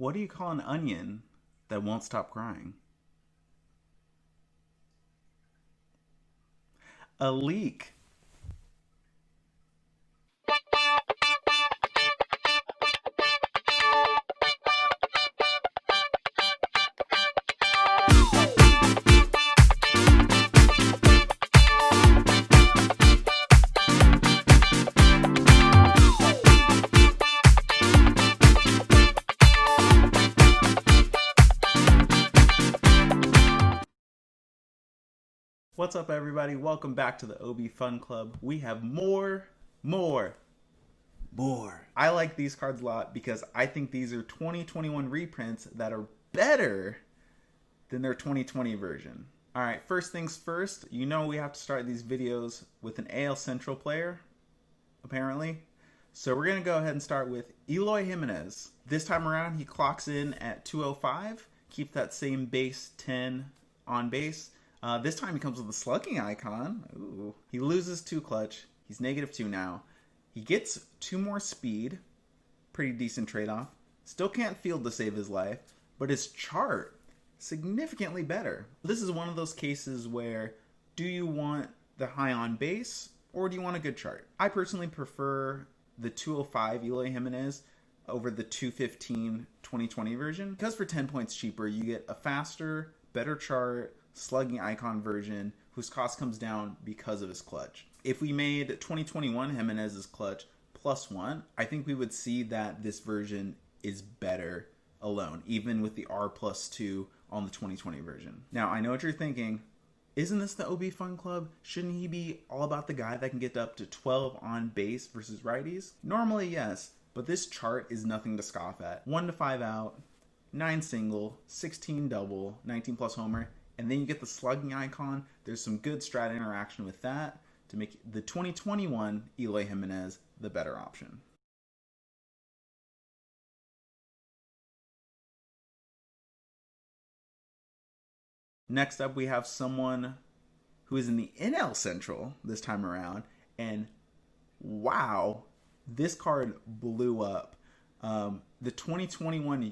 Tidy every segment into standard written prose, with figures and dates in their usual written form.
What do you call an onion that won't stop crying? A leak. What's up, everybody? Welcome back to the OB Fun Club. We have more. I like these cards a lot because I think these are 2021 reprints that are better than their 2020 version. All right, first things first, you know we have to start these videos with an AL Central player, apparently. So we're going to go ahead and start with Eloy Jimenez. This time around, he clocks in at 205, keeps that same base 10 on base. This time he comes with a slugging icon. Ooh. He loses 2 clutch. He's -2 now. He gets 2 more speed. Pretty decent trade-off. Still can't field to save his life, but his chart, significantly better. This is one of those cases where, do you want the high on base, or do you want a good chart? I personally prefer the 205 Eloy Jimenez over the 215 2020 version, because for 10 points cheaper, you get a faster, better chart, slugging icon version whose cost comes down because of his clutch. If we made 2021 Jimenez's clutch +1, I think we would see that this version is better alone, even with the R+2 on the 2020 version. Now, I know what you're thinking. Isn't this the OB Fun Club? Shouldn't he be all about the guy that can get up to 12 on base versus righties? Normally, yes, but this chart is nothing to scoff at. 1 to 5 out, 9 single, 16 double, 19 plus homer, and then you get the slugging icon. There's some good strat interaction with that to make the 2021 Eloy Jimenez the better option. Next up, we have someone who is in the NL Central this time around, and wow, this card blew up. The 2021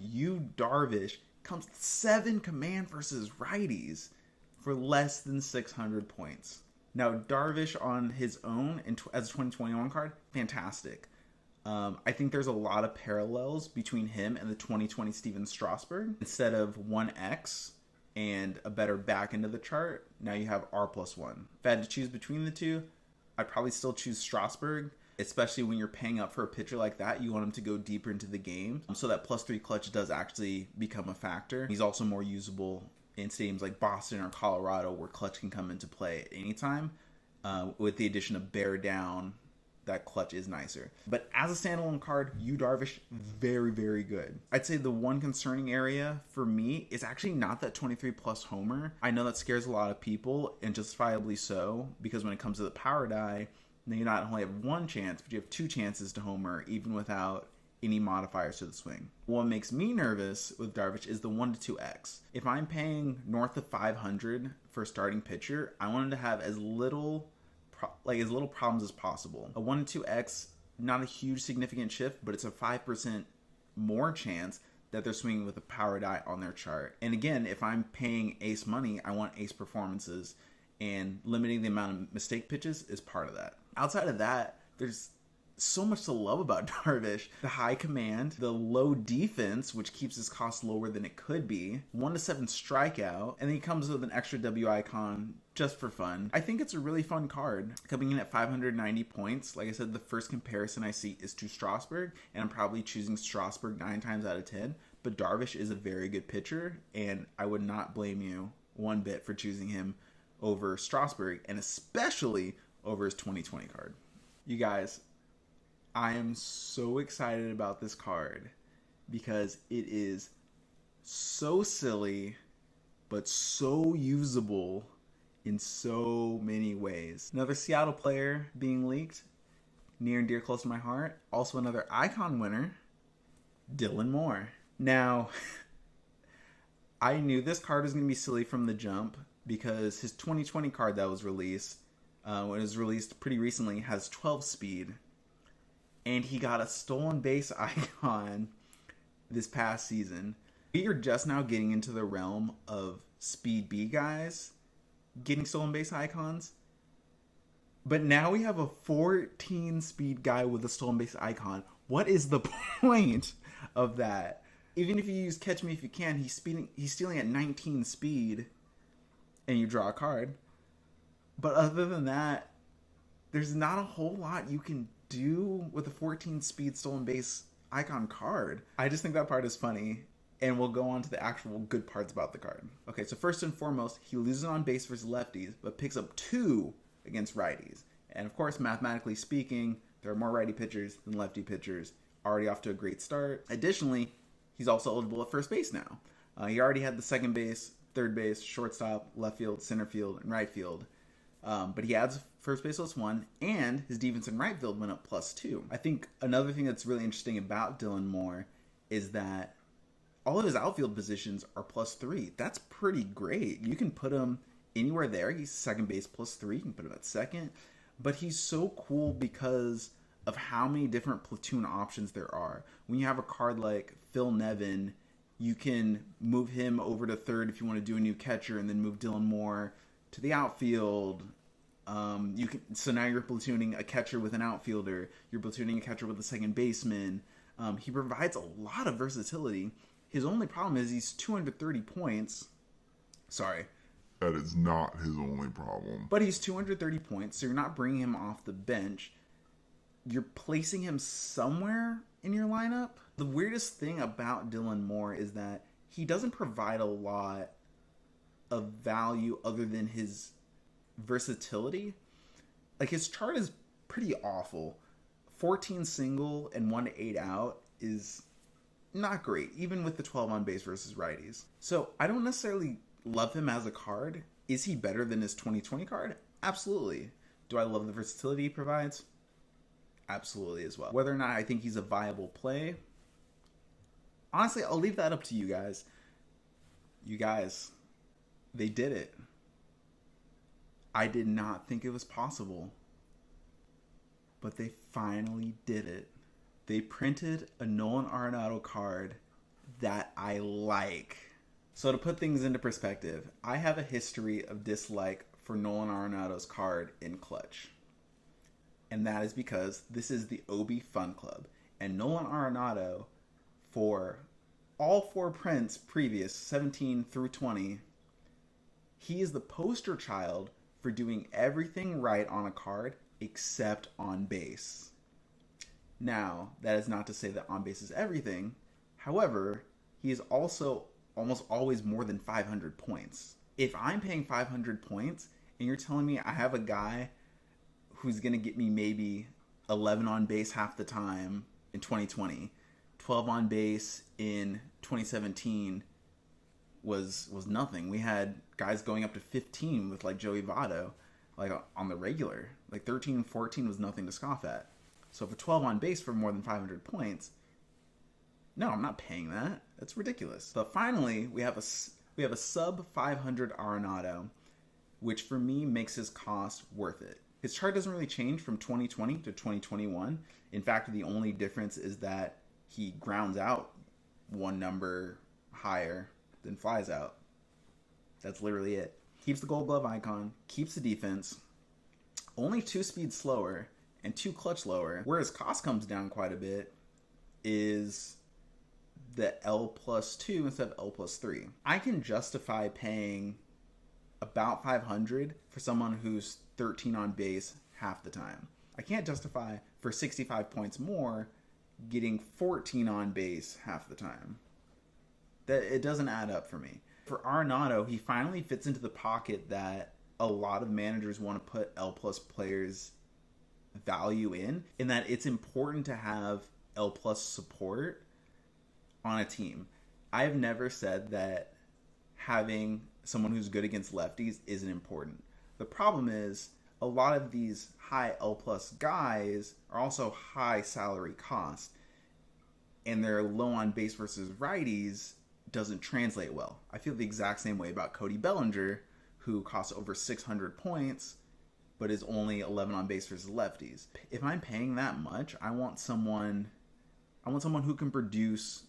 Darvish comes 7 command versus righties for less than 600 points. Now, Darvish on his own as a 2021 card, fantastic. I think there's a lot of parallels between him and the 2020 Steven Strasburg. Instead of 1x and a better back end of the chart, now you have R+1. If I had to choose between the two, I'd probably still choose Strasburg, especially when you're paying up for a pitcher like that. You want him to go deeper into the game, so that +3 clutch does actually become a factor. He's also more usable in stadiums like Boston or Colorado, where clutch can come into play at any time. With the addition of bear down, that clutch is nicer. But as a standalone card, Darvish, very, very good. I'd say the one concerning area for me is actually not that 23 plus homer. I know that scares a lot of people, and justifiably so, because when it comes to the power die, you not only have 1 chance, but you have 2 chances to homer, even without any modifiers to the swing. What makes me nervous with Darvish is the 1 to 2x. If I'm paying north of 500 for a starting pitcher, I want him to have as little problems as possible. A 1 to 2x, not a huge significant shift, but it's a 5% more chance that they're swinging with a power die on their chart. And again, if I'm paying ace money, I want ace performances, and limiting the amount of mistake pitches is part of that. Outside of that, there's so much to love about Darvish. The high command, the low defense, which keeps his cost lower than it could be, 1 to 7 strikeout, and then he comes with an extra W icon just for fun. I think it's a really fun card. Coming in at 590 points, like I said, the first comparison I see is to Strasburg, and I'm probably choosing Strasburg 9 times out of 10, but Darvish is a very good pitcher, and I would not blame you one bit for choosing him over Strasburg, and especially over his 2020 card. You guys, I am so excited about this card because it is so silly but so usable in so many ways. Another Seattle player being leaked, near and dear, close to my heart. Also another icon winner, Dylan Moore. Now, I knew this card was going to be silly from the jump because his 2020 card that was released, when it was released pretty recently, has 12 speed. And he got a stolen base icon this past season. We are just now getting into the realm of speed B guys getting stolen base icons. But now we have a 14 speed guy with a stolen base icon. What is the point of that? Even if you use Catch Me If You Can, he's stealing at 19 speed and you draw a card. But other than that, there's not a whole lot you can do with a 14 speed stolen base icon card. I just think that part is funny. And we'll go on to the actual good parts about the card. Okay, so first and foremost, he loses on base versus lefties, but picks up 2 against righties. And of course, mathematically speaking, there are more righty pitchers than lefty pitchers. Already off to a great start. Additionally, he's also eligible at first base now. He already had the second base, third base, shortstop, left field, center field, and right field. But he adds first base +1, and his defense in right field went up +2. I think another thing that's really interesting about Dylan Moore is that all of his outfield positions are +3. That's pretty great. You can put him anywhere there. He's second base +3. You can put him at second. But he's so cool because of how many different platoon options there are. When you have a card like Phil Nevin, you can move him over to third if you want to do a new catcher, and then move Dylan Moore to the outfield. So now you're platooning a catcher with an outfielder. You're platooning a catcher with a second baseman. He provides a lot of versatility. His only problem is he's 230 points. Sorry. That is not his only problem. But he's 230 points, so you're not bringing him off the bench. You're placing him somewhere in your lineup. The weirdest thing about Dylan Moore is that he doesn't provide a lot of value other than his versatility. Like, his chart is pretty awful. 14 single and 1 to 8 out is not great, even with the 12 on base versus righties. So I don't necessarily love him as a card. Is he better than his 2020 card? Absolutely. Do I love the versatility he provides? Absolutely as well. Whether or not I think he's a viable play, honestly, I'll leave that up to you guys. You guys, they did it. I did not think it was possible, but they finally did it. They printed a Nolan Arenado card that I like. So to put things into perspective, I have a history of dislike for Nolan Arenado's card in Clutch. And that is because this is the OB Fun Club. And Nolan Arenado, for all 4 prints previous, 17 through 20, he is the poster child for doing everything right on a card except on base. Now, that is not to say that on base is everything. However, he is also almost always more than 500 points. If I'm paying 500 points and you're telling me I have a guy who's going to get me maybe 11 on base half the time in 2020, 12 on base in 2017 was nothing. We had guys going up to 15 with like Joey Votto, like on the regular. Like 13 and 14 was nothing to scoff at. So for 12 on base for more than 500 points, no, I'm not paying that. That's ridiculous. But finally, we have a sub 500 Arenado, which for me makes his cost worth it. His chart doesn't really change from 2020 to 2021. In fact, the only difference is that he grounds out 1 number higher than flies out. That's literally it. Keeps the Gold Glove icon, keeps the defense, only 2 speeds slower, and 2 clutch lower. Where his cost comes down quite a bit is the L+2 instead of L+3. I can justify paying about 500 for someone who's 13 on base half the time. I can't justify for 65 points more getting 14 on base half the time. That it doesn't add up for me. For Arenado, he finally fits into the pocket that a lot of managers want to put L+ players value in that it's important to have L+ support on a team. I've never said that having someone who's good against lefties isn't important. The problem is a lot of these high L+ guys are also high salary cost, and their low on base versus righties doesn't translate well. I feel the exact same way about Cody Bellinger, who costs over 600 points but is only 11 on base versus lefties. If I'm paying that much, I want someone who can produce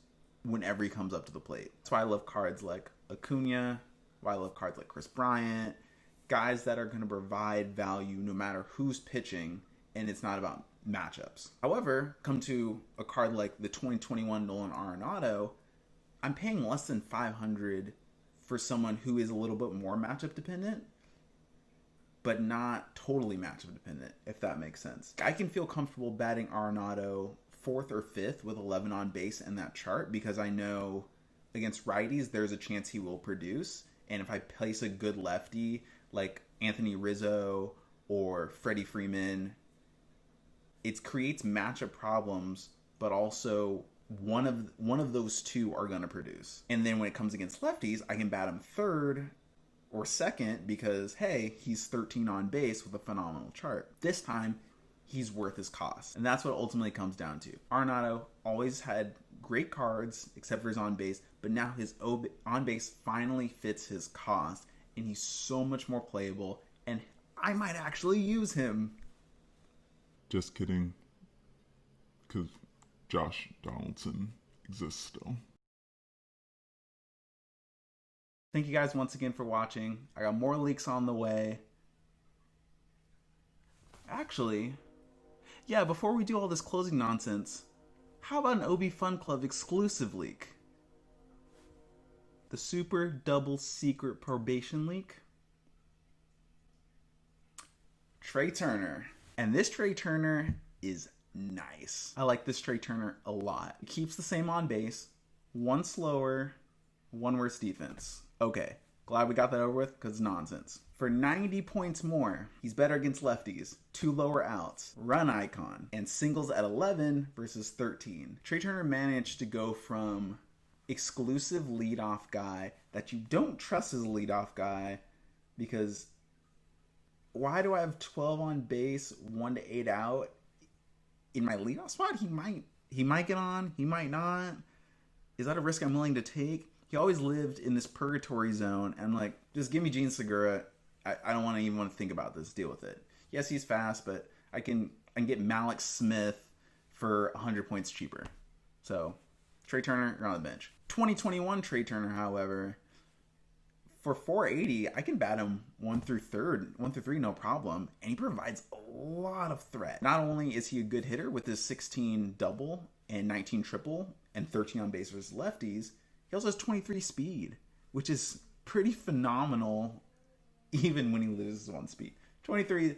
whenever he comes up to the plate. That's why I love cards like Acuna, why I love cards like Chris Bryant, guys that are going to provide value no matter who's pitching, and it's not about matchups. However, come to a card like the 2021 Nolan Arenato, I'm paying less than $500 for someone who is a little bit more matchup dependent, but not totally matchup dependent, if that makes sense. I can feel comfortable batting Arenado 4th or 5th with 11 on base in that chart because I know against righties there's a chance he will produce, and if I place a good lefty like Anthony Rizzo or Freddie Freeman, it creates matchup problems, but also one of those two are going to produce. And then when it comes against lefties, I can bat him 3rd or 2nd because, hey, he's 13 on base with a phenomenal chart. This time, he's worth his cost. And that's what ultimately comes down to. Arenado always had great cards, except for his on base, but now his on base finally fits his cost, and he's so much more playable, and I might actually use him. Just kidding. Because Josh Donaldson exists still. Thank you guys once again for watching. I got more leaks on the way. Actually, yeah, before we do all this closing nonsense, how about an OB Fun Club exclusive leak? The super double secret probation leak. Trey Turner. And this Trey Turner is nice. I like this Trey Turner a lot. It keeps the same on base, 1 slower, 1 worse defense. Okay, glad we got that over with because it's nonsense. For 90 points more, he's better against lefties, 2 lower outs, run icon, and singles at 11 versus 13. Trey Turner managed to go from exclusive leadoff guy that you don't trust as a leadoff guy because why do I have 12 on base, 1 to 8 out in my leadoff spot? He might get on, he might not. Is that a risk I'm willing to take? He always lived in this purgatory zone, and like, just give me Gene Segura. I don't even want to think about this. Deal with it. Yes, he's fast, but I can get Malik Smith for 100 points cheaper. So, Trey Turner, you're on the bench. 2021 Trey Turner, however, for 480, I can bat him 1 through 3, no problem, and he provides a lot of threat. Not only is he a good hitter with his 16 double and 19 triple and 13 on base versus lefties, he also has 23 speed, which is pretty phenomenal even when he loses 1 speed. 23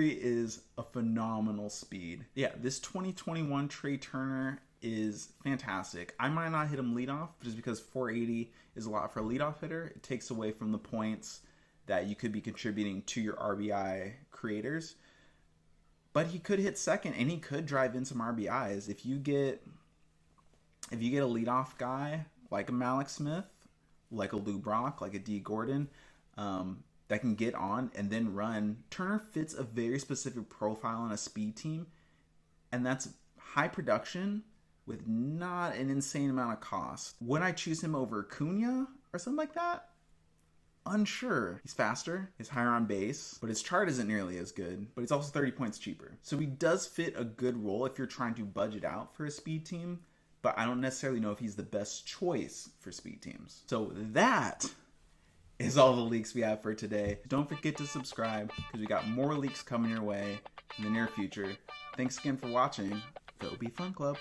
is a phenomenal speed. Yeah, this 2021 Trey Turner is fantastic. I might not hit him leadoff just because 480 is a lot for a leadoff hitter. It takes away from the points that you could be contributing to your RBI creators. But he could hit second and he could drive in some RBIs. If you get a leadoff guy like a Malik Smith, like a Lou Brock, like a D Gordon, that can get on and then run, Turner fits a very specific profile on a speed team, and that's high production with not an insane amount of cost. Would I choose him over Acuna or something like that? Unsure. He's faster, he's higher on base, but his chart isn't nearly as good, but he's also 30 points cheaper. So he does fit a good role if you're trying to budget out for a speed team, but I don't necessarily know if he's the best choice for speed teams. So that is all the leaks we have for today. Don't forget to subscribe because we got more leaks coming your way in the near future. Thanks again for watching the OB Fun Club.